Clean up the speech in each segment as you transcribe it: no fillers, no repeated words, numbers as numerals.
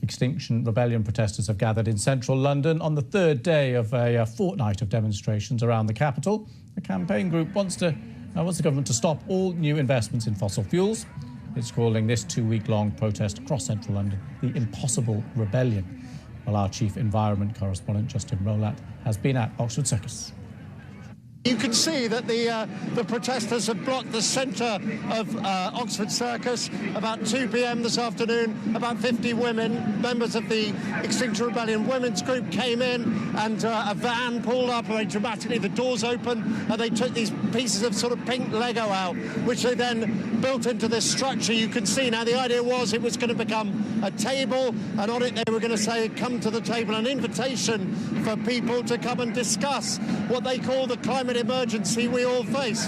Extinction Rebellion protesters have gathered in central London on the third day of a fortnight of demonstrations around the capital. The campaign group wants the government to stop all new investments in fossil fuels. It's calling this two-week-long protest across central London the Impossible Rebellion. Well, our chief environment correspondent, Justin Rowlatt, has been at Oxford Circus. You can see that the protesters have blocked the centre of Oxford Circus. About 2 p.m. this afternoon, about 50 women, members of the Extinction Rebellion women's group, came in, and a van pulled up very dramatically. The doors opened, and they took these pieces of sort of pink Lego out, which they then built into this structure you can see. Now, the idea was it was going to become a table, and on it they were going to say, "Come to the table," an invitation for people to come and discuss what they call the climate emergency we all face.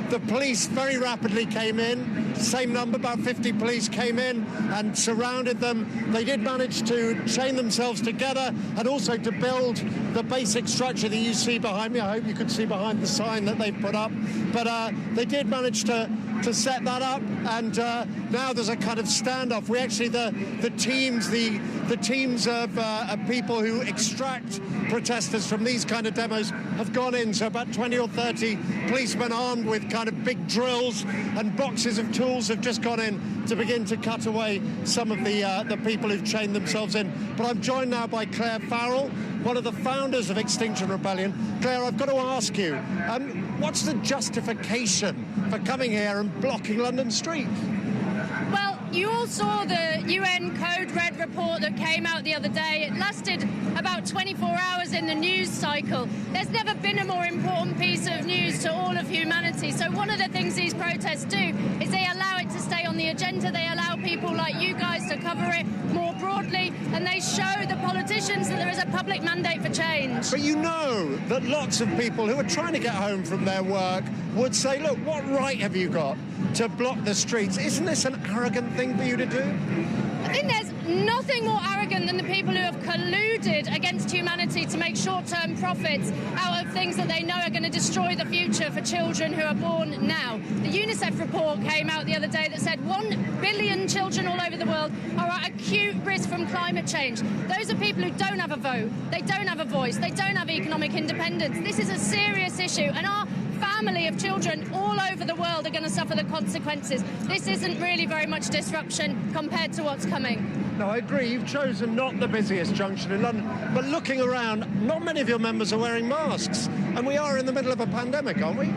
The police very rapidly came in. Same number, about 50 police came in and surrounded them. They did manage to chain themselves together and also to build the basic structure that you see behind me. I hope you could see behind the sign that they've put up. But they did manage to set that up, and now there's a kind of standoff. We actually, the teams of people who extract protesters from these kind of demos have gone in. So about 20 or 30 policemen armed with kind of big drills and boxes of tools have just gone in to begin to cut away some of the people who've chained themselves in. But I'm joined now by Claire Farrell, one of the founders of Extinction Rebellion. Claire, I've got to ask you, what's the justification for coming here and blocking London streets? Well, you all saw the UN Code Red report that came out the other day. It lasted about 24 hours in the news cycle. There's never been a more important piece of news to all of humanity. So one of the things these protests do is they allow it to stay on the agenda. They allow people like you guys to cover it more broadly, and they show the politicians that there is a public mandate for change. But you know that lots of people who are trying to get home from their work would say, look, what right have you got to block the streets? Isn't this an arrogant thing for you to do? I think there's nothing more arrogant than the people who have colluded against humanity to make short-term profits out of things that they know are going to destroy the future for children who are born now. The UNICEF report came out the other day that said 1 billion children all over the world are at acute risk from climate change. Those are people who don't have a vote, they don't have a voice, they don't have economic independence. This is a serious issue, and our family of children all over the world are going to suffer the consequences. This isn't really very much disruption compared to what's coming. No, I agree. You've chosen not the busiest junction in London, but looking around, not many of your members are wearing masks, and we are in the middle of a pandemic, aren't we?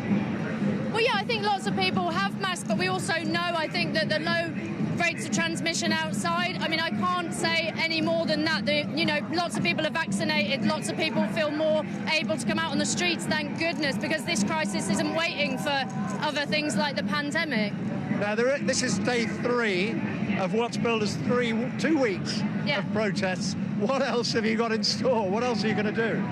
Well, yeah, I think lots of people have masks, but we also know, I think, that the low rates of transmission outside, I mean, I can't say any more than that. You know, lots of people are vaccinated, lots of people feel more able to come out on the streets, thank goodness, because this crisis isn't waiting for other things like the pandemic. Now, this is day 3 of what's billed as 2 weeks of protests. What else have you got in store? What else are you going to do?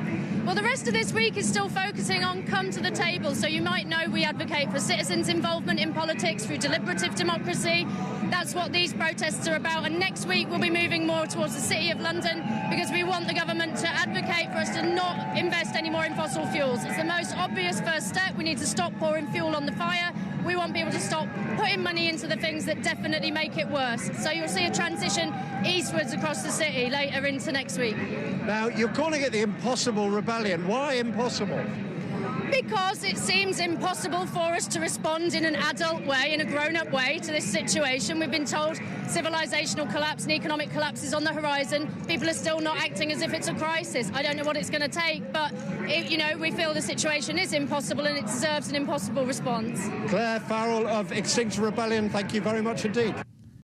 Well, the rest of this week is still focusing on come to the table. So you might know we advocate for citizens' involvement in politics through deliberative democracy. That's what these protests are about. And next week we'll be moving more towards the City of London because we want the government to advocate for us to not invest any more in fossil fuels. It's the most obvious first step. We need to stop pouring fuel on the fire. We want people to stop putting money into the things that definitely make it worse. So you'll see a transition eastwards across the city later into next week. Now, you're calling it the Impossible Rebellion. Why impossible? Because it seems impossible for us to respond in an adult way, in a grown-up way to this situation. We've been told civilizational collapse and economic collapse is on the horizon. People are still not acting as if it's a crisis. I don't know what it's going to take, but, we feel the situation is impossible and it deserves an impossible response. Claire Farrell of Extinction Rebellion, thank you very much indeed.